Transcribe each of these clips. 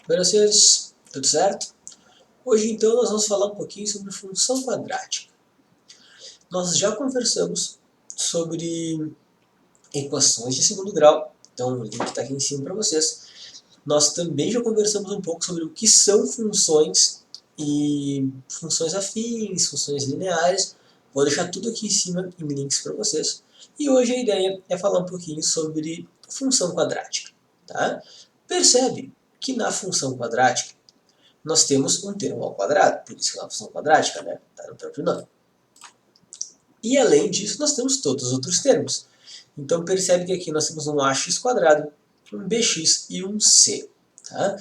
Oi, vocês, tudo certo? Hoje então nós vamos falar um pouquinho sobre função quadrática. Nós já conversamos sobre equações de segundo grau, então o link está aqui em cima para vocês. Nós também já conversamos um pouco sobre o que são funções e funções afins, funções lineares. Vou deixar tudo aqui em cima em links para vocês. E hoje a ideia é falar um pouquinho sobre função quadrática. Tá? Percebe que na função quadrática nós temos um termo ao quadrado, por isso que é uma função quadrática, né? Está no próprio nome. E além disso, nós temos todos os outros termos. Então percebe que aqui nós temos um ax quadrado, um bx e um c. Tá?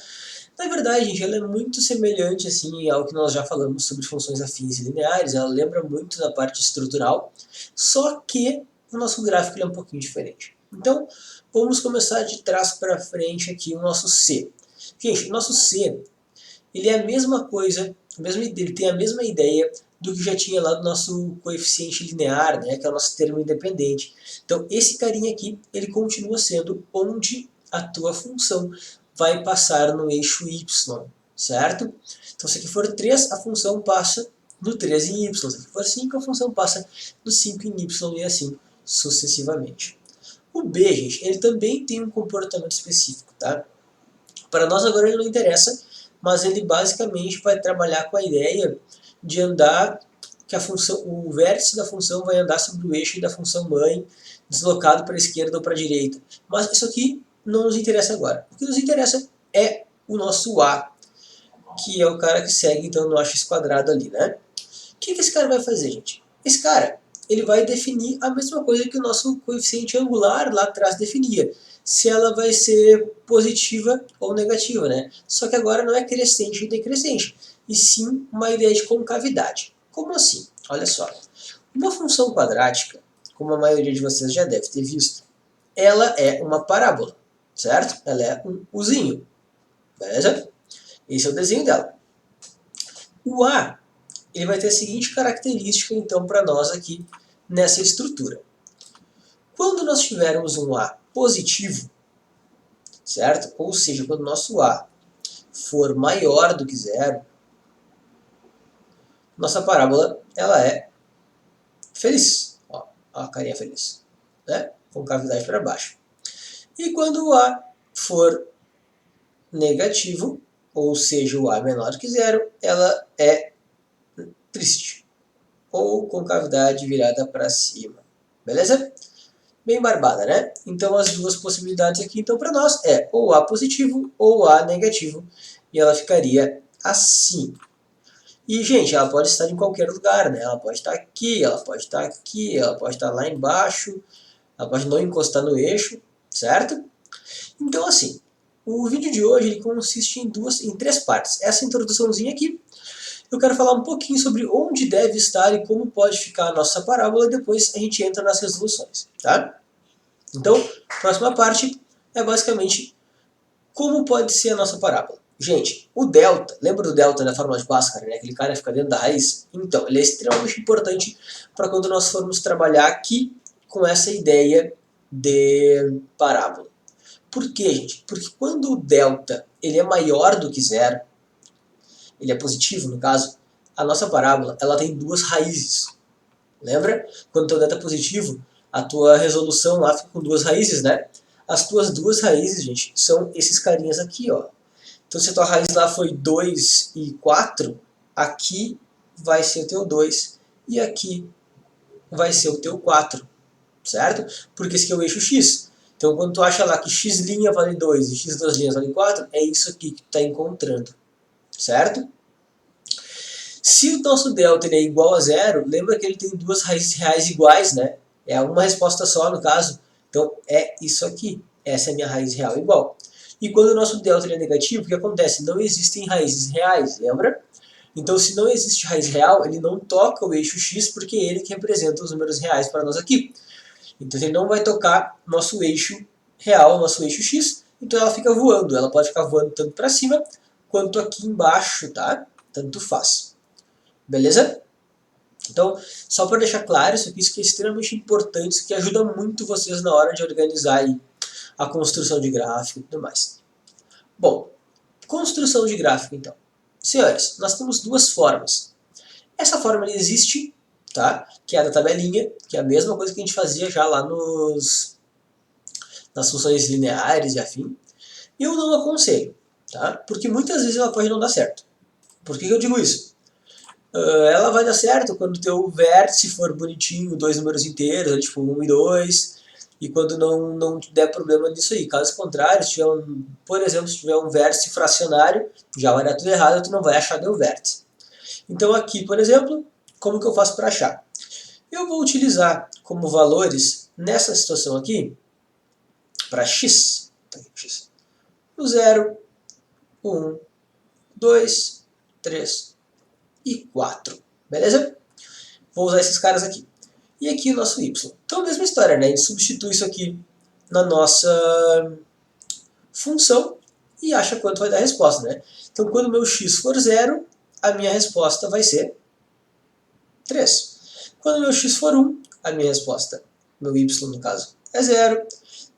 Na verdade, gente, ela é muito semelhante assim, ao que nós já falamos sobre funções afins e lineares, ela lembra muito da parte estrutural, só que o nosso gráfico é um pouquinho diferente. Então, vamos começar de trás para frente aqui o nosso c. Gente, o nosso c ele é a mesma coisa, ele tem a mesma ideia do que já tinha lá do nosso coeficiente linear, né, que é o nosso termo independente. Então, esse carinha aqui, ele continua sendo onde a tua função vai passar no eixo y, certo? Então, se aqui for 3, a função passa no 3 em y. Se aqui for 5, a função passa no 5 em y e assim sucessivamente. O b, gente, ele também tem um comportamento específico, tá? Para nós agora ele não interessa, mas ele basicamente vai trabalhar com a ideia de andar, que a função, o vértice da função vai andar sobre o eixo da função mãe, deslocado para a esquerda ou para a direita. Mas isso aqui não nos interessa agora. O que nos interessa é o nosso A, que é o cara que segue então no ax quadrado ali, né? O que esse cara vai fazer, gente? Esse cara, ele vai definir a mesma coisa que o nosso coeficiente angular lá atrás definia. Se ela vai ser positiva ou negativa, né? Só que agora não é crescente e decrescente, e sim uma ideia de concavidade. Como assim? Olha só. Uma função quadrática, como a maioria de vocês já deve ter visto, ela é uma parábola, certo? Ela é um uzinho, beleza? Esse é o desenho dela. O A ele vai ter a seguinte característica, então, para nós aqui nessa estrutura. Quando nós tivermos um A positivo, certo? Ou seja, quando o nosso A for maior do que zero, nossa parábola ela é feliz. Ó, a carinha feliz, né? Com cavidade para baixo. E quando o A for negativo, ou seja, o A menor que zero, ela é triste. Ou com cavidade virada para cima. Beleza? Bem barbada, né? Então as duas possibilidades aqui então para nós é ou A positivo ou A negativo. E ela ficaria assim. E, gente, ela pode estar em qualquer lugar, né? Ela pode estar aqui, ela pode estar aqui, ela pode estar lá embaixo, ela pode não encostar no eixo, certo? Então, assim, o vídeo de hoje ele consiste em três partes. Essa introduçãozinha aqui, eu quero falar um pouquinho sobre onde deve estar e como pode ficar a nossa parábola, e depois a gente entra nas resoluções, tá? Então, a próxima parte é basicamente como pode ser a nossa parábola. Gente, o delta, lembra do delta da fórmula de Bhaskara, né? Aquele cara que fica dentro da raiz? Então, ele é extremamente importante para quando nós formos trabalhar aqui com essa ideia de parábola. Por quê, gente? Porque quando o delta ele é maior do que zero, ele é positivo no caso, a nossa parábola ela tem duas raízes. Lembra? Quando o teu delta é positivo, a tua resolução lá fica com duas raízes, né? As tuas duas raízes, gente, são esses carinhas aqui, ó. Então, se a tua raiz lá foi 2 e 4, aqui vai ser o teu 2 e aqui vai ser o teu 4, certo? Porque esse aqui é o eixo x. Então, quando tu acha lá que x' vale 2 e x2' vale 4, é isso aqui que tu está encontrando, certo? Se o nosso delta ele é igual a zero, lembra que ele tem duas raízes reais iguais, né? É uma resposta só, no caso. Então, é isso aqui. Essa é a minha raiz real igual. E quando o nosso delta ele é negativo, o que acontece? Não existem raízes reais, lembra? Então, se não existe raiz real, ele não toca o eixo x, porque é ele que representa os números reais para nós aqui. Então, ele não vai tocar nosso eixo real, nosso eixo x, então ela fica voando. Ela pode ficar voando tanto para cima, quanto aqui embaixo, tá? Tanto faz. Beleza? Então, só para deixar claro, isso aqui é extremamente importante, isso que ajuda muito vocês na hora de organizar aí a construção de gráfico e tudo mais. Bom, Construção de gráfico, então. Senhores, nós temos duas formas. Essa forma existe, tá? Que é a da tabelinha, que é a mesma coisa que a gente fazia já lá nas funções lineares e afim. E eu não aconselho, tá? Porque muitas vezes ela pode não dar certo. Por que eu digo isso? Ela vai dar certo quando o teu vértice for bonitinho, dois números inteiros, tipo 1 e 2, e quando não der problema nisso aí. Caso contrário, se tiver por exemplo, se tiver um vértice fracionário, já vai dar tudo errado, tu não vai achar teu vértice. Então aqui, por exemplo, como que eu faço para achar? Eu vou utilizar como valores, nessa situação aqui, para x, o 0, 1, 2, 3 e 4, beleza? Vou usar esses caras aqui. E aqui o nosso y. Então a mesma história, né? A gente substitui isso aqui na nossa função e acha quanto vai dar a resposta, né? Então quando o meu x for 0, a minha resposta vai ser 3. Quando o meu x for 1, a minha resposta, meu y no caso, é 0.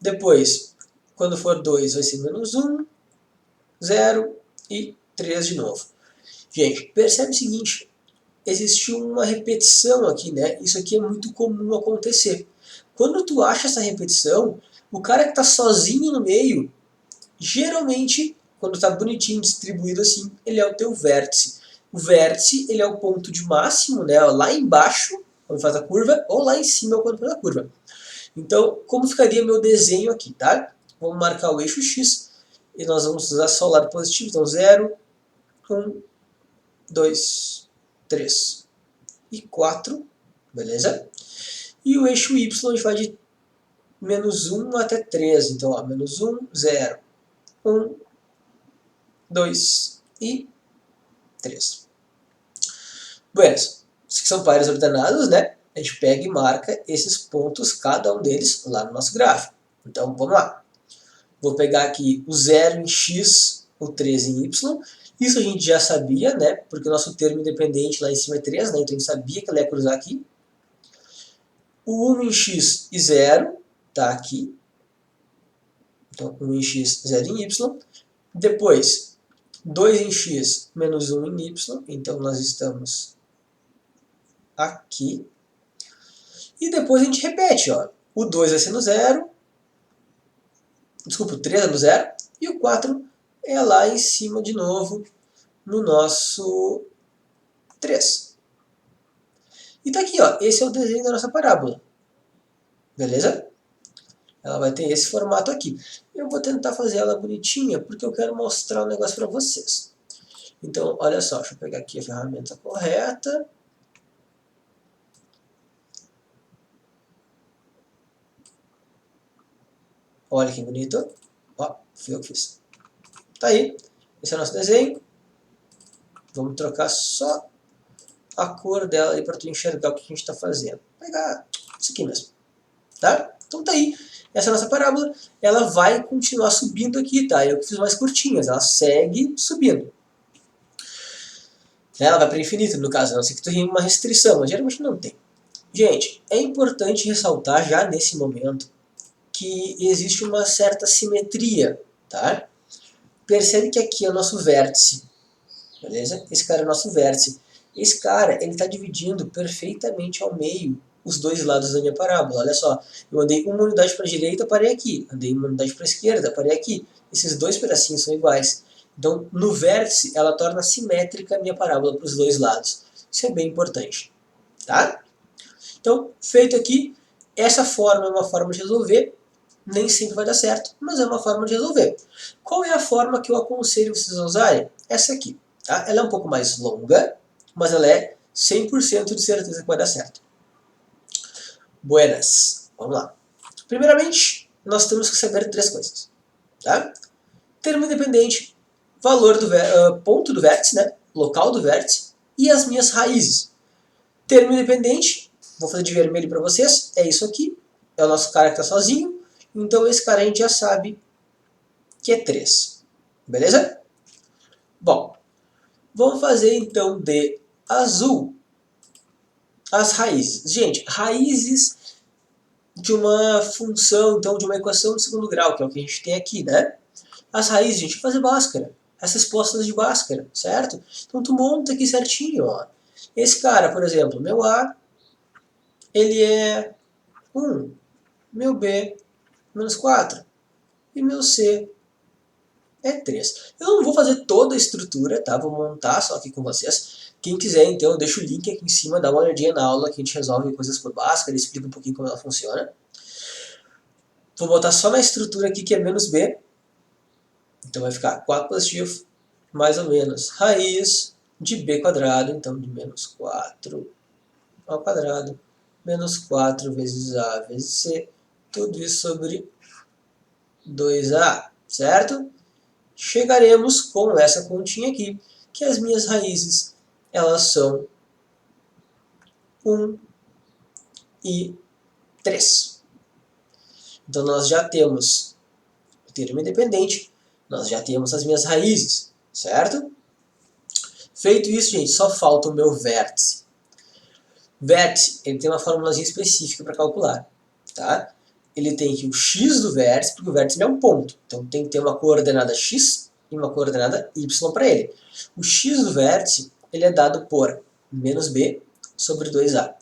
Depois, quando for 2, vai ser menos 1, 0 e 3 de novo. Gente, percebe o seguinte, existiu uma repetição aqui, né? Isso aqui é muito comum acontecer. Quando tu acha essa repetição, o cara que está sozinho no meio, geralmente, quando está bonitinho distribuído assim, ele é o teu vértice. O vértice, ele é o ponto de máximo, né? Lá embaixo, quando faz a curva, ou lá em cima, quando faz a curva. Então, como ficaria meu desenho aqui, tá? Vamos marcar o eixo X, e nós vamos usar só o lado positivo. Então, 0, 1, 2, 3 e 4, beleza? E o eixo Y a gente vai de menos 1 até 3. Então, ó, menos 1, 0, 1, 2 e 3. Buenas, que são pares ordenados, né? A gente pega e marca esses pontos, cada um deles, lá no nosso gráfico. Então, vamos lá. Vou pegar aqui o 0 em x, o 3 em y. Isso a gente já sabia, né? Porque o nosso termo independente lá em cima é 3, né? Então a gente sabia que ela ia cruzar aqui. O 1 em x e 0 está aqui. Então, 1 em x, 0 em y. Depois, 2 em x menos 1 em y. Então, nós estamos aqui. E depois a gente repete, ó. O 2 vai ser no 0. Desculpa, o 3 é no 0. E o 4 é lá em cima de novo, no nosso 3. E tá aqui, ó. Esse é o desenho da nossa parábola. Beleza? Ela vai ter esse formato aqui. Eu vou tentar fazer ela bonitinha, porque eu quero mostrar um negócio para vocês. Então, olha só, deixa eu pegar aqui a ferramenta correta. Olha que bonito. Ó, fui eu que fiz. Tá aí. Esse é o nosso desenho. Vamos trocar só a cor dela aí para tu enxergar o que a gente está fazendo. Vou pegar isso aqui mesmo. Tá? Então tá aí. Essa é a nossa parábola. Ela vai continuar subindo aqui, tá? Eu fiz mais curtinhas. Ela segue subindo. Ela vai para infinito, no caso. A não ser que tu tenha uma restrição, mas geralmente não tem. Gente, é importante ressaltar já nesse momento que existe uma certa simetria, tá? Percebe que aqui é o nosso vértice, beleza? Esse cara é o nosso vértice. Esse cara, ele está dividindo perfeitamente ao meio os dois lados da minha parábola. Olha só, eu andei uma unidade para a direita, parei aqui. Andei uma unidade para a esquerda, parei aqui. Esses dois pedacinhos são iguais. Então, no vértice, ela torna simétrica a minha parábola para os dois lados. Isso é bem importante, tá? Então, feito aqui, essa forma é uma forma de resolver. Nem sempre vai dar certo, mas é uma forma de resolver. Qual é a forma que eu aconselho vocês a usarem? Essa aqui. Tá? Ela é um pouco mais longa, mas ela é 100% de certeza que vai dar certo. Buenas. Vamos lá. Primeiramente, nós temos que saber três coisas. Tá? Termo independente, valor do ponto do vértice, né? Local do vértice, e as minhas raízes. Termo independente, vou fazer de vermelho para vocês, é isso aqui. É o nosso cara que está sozinho. Então esse cara a gente já sabe que é 3. Beleza? Bom, vamos fazer então de azul as raízes. Gente, raízes de uma função, então de uma equação de segundo grau, que é o que a gente tem aqui, né? As raízes, gente, fazer Bhaskara. as respostas de Bhaskara, certo? Então tu monta aqui certinho, ó. Esse cara, por exemplo, meu A, ele é 1, meu B, menos 4, e meu C é 3. Eu não vou fazer toda a estrutura, tá? Vou montar só aqui com vocês. Quem quiser, então, eu deixo o link aqui em cima, dá uma olhadinha na aula que a gente resolve coisas por Bhaskara, explica um pouquinho como ela funciona. Vou botar só na estrutura aqui que é menos B. Então vai ficar 4 positivo, mais ou menos raiz de B quadrado, então de menos 4 ao quadrado, menos 4 vezes A vezes C, tudo isso sobre 2A, certo? Chegaremos com essa continha aqui, que as minhas raízes, elas são 1 e 3. Então nós já temos o termo independente, nós já temos as minhas raízes, certo? Feito isso, gente, só falta o meu vértice. Vértice, ele tem uma formulazinha específica para calcular, tá? Ele tem aqui o x do vértice, porque o vértice é um ponto. Então tem que ter uma coordenada x e uma coordenada y para ele. O x do vértice, ele é dado por menos b sobre 2a.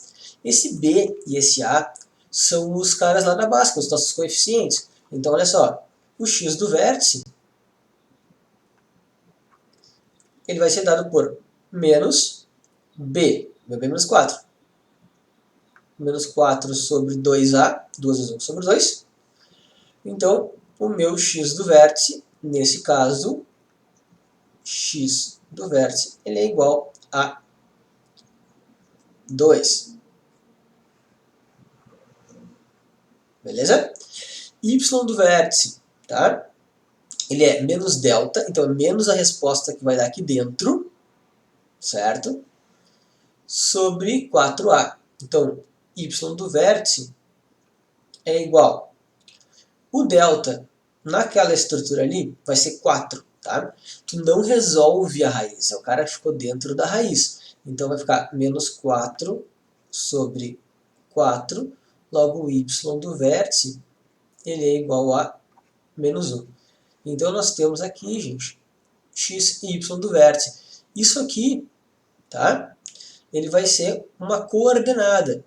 Esse b e esse a são os caras lá da Bhaskara, os nossos coeficientes. Então olha só, o x do vértice, ele vai ser dado por menos b, meu b menos 4. Menos 4 sobre 2a, 2 vezes 1 sobre 2. Então, o meu x do vértice, nesse caso, x do vértice, ele é igual a 2. Beleza? Y do vértice, tá? Ele é menos delta, então é menos a resposta que vai dar aqui dentro, certo? Sobre 4a. Então, y do vértice é igual. O delta naquela estrutura ali vai ser 4, tá? Tu não resolve a raiz, o cara ficou dentro da raiz. Então vai ficar menos 4 sobre 4, logo o y do vértice, ele é igual a menos 1. Então nós temos aqui, gente, x e y do vértice. Isso aqui, tá? Ele vai ser uma coordenada,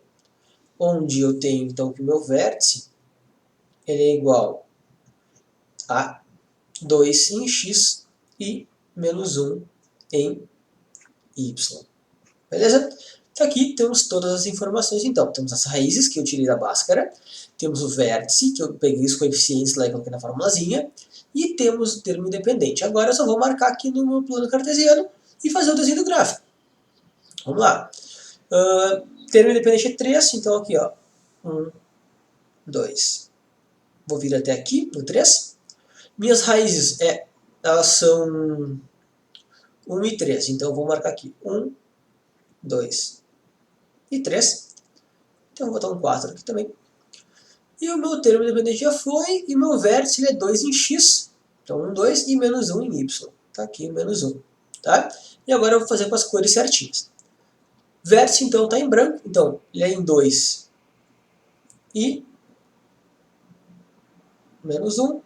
onde eu tenho então que o meu vértice, ele é igual a 2 em x e menos 1 em y. Beleza? Então aqui temos todas as informações, então. Temos as raízes, que eu tirei da Bhaskara, temos o vértice, que eu peguei os coeficientes lá e coloquei na formulazinha, e temos o termo independente. Agora eu só vou marcar aqui no meu plano cartesiano e fazer o desenho do gráfico. Vamos lá. Termo independente é 3, então aqui, ó, 1, 2. Vou vir até aqui, no 3. Minhas raízes, elas são 1 e 3, então eu vou marcar aqui 1, 2 e 3. Então eu vou botar um 4 aqui também. E o meu termo independente já foi, e o meu vértice ele é 2 em x. Então 1, 2 e menos 1 em y. Tá aqui menos 1. Tá? E agora eu vou fazer com as cores certinhas. Vértice então está em branco, então ele é em 2 e menos 1.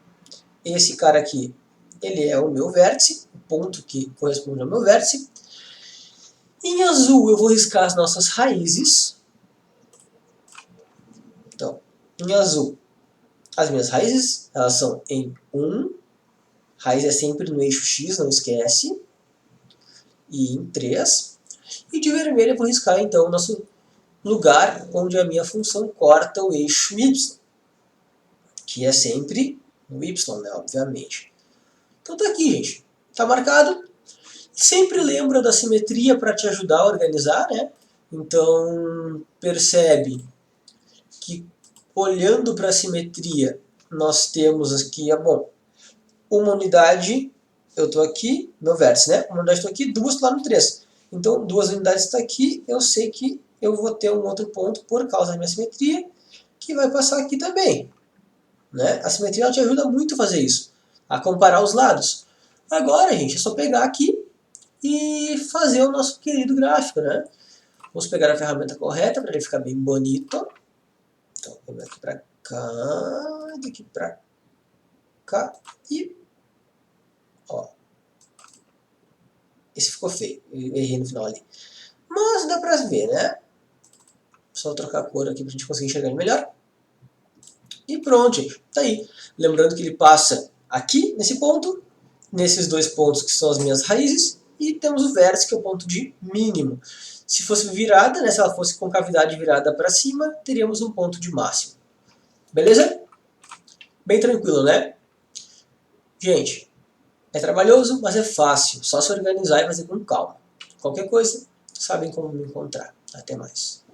Esse cara aqui, ele é o meu vértice, o ponto que corresponde ao meu vértice. Em azul eu vou riscar as nossas raízes. Então, em azul, as minhas raízes, elas são em 1. Raiz é sempre no eixo x, não esquece. E em 3. E de vermelho eu vou riscar então o nosso lugar onde a minha função corta o eixo y. Que é sempre no y, né, obviamente. Então tá aqui, gente. Tá marcado. Sempre lembra da simetria para te ajudar a organizar, né? Então, percebe que olhando para a simetria, nós temos aqui, bom, uma unidade, eu estou aqui, meu vértice, né? Uma unidade estou aqui, duas estou lá no 3. Então, duas unidades estão aqui, eu sei que eu vou ter um outro ponto por causa da minha simetria, que vai passar aqui também. Né? A simetria ela te ajuda muito a fazer isso, a comparar os lados. Agora, gente, é só pegar aqui e fazer o nosso querido gráfico, né? Vamos pegar a ferramenta correta para ele ficar bem bonito. Então, vamos daqui para cá, daqui para cá e ó. Esse ficou feio, eu errei no final ali. Mas dá pra ver, né? Só trocar a cor aqui pra gente conseguir enxergar ele melhor. E pronto, gente. Tá aí. Lembrando que ele passa aqui, nesse ponto, nesses dois pontos que são as minhas raízes, e temos o vértice, que é o ponto de mínimo. Se fosse virada, né, se ela fosse com cavidade virada para cima, teríamos um ponto de máximo. Beleza? Bem tranquilo, né? Gente, é trabalhoso, mas é fácil. Só se organizar e fazer com calma. Qualquer coisa, sabem como me encontrar. Até mais.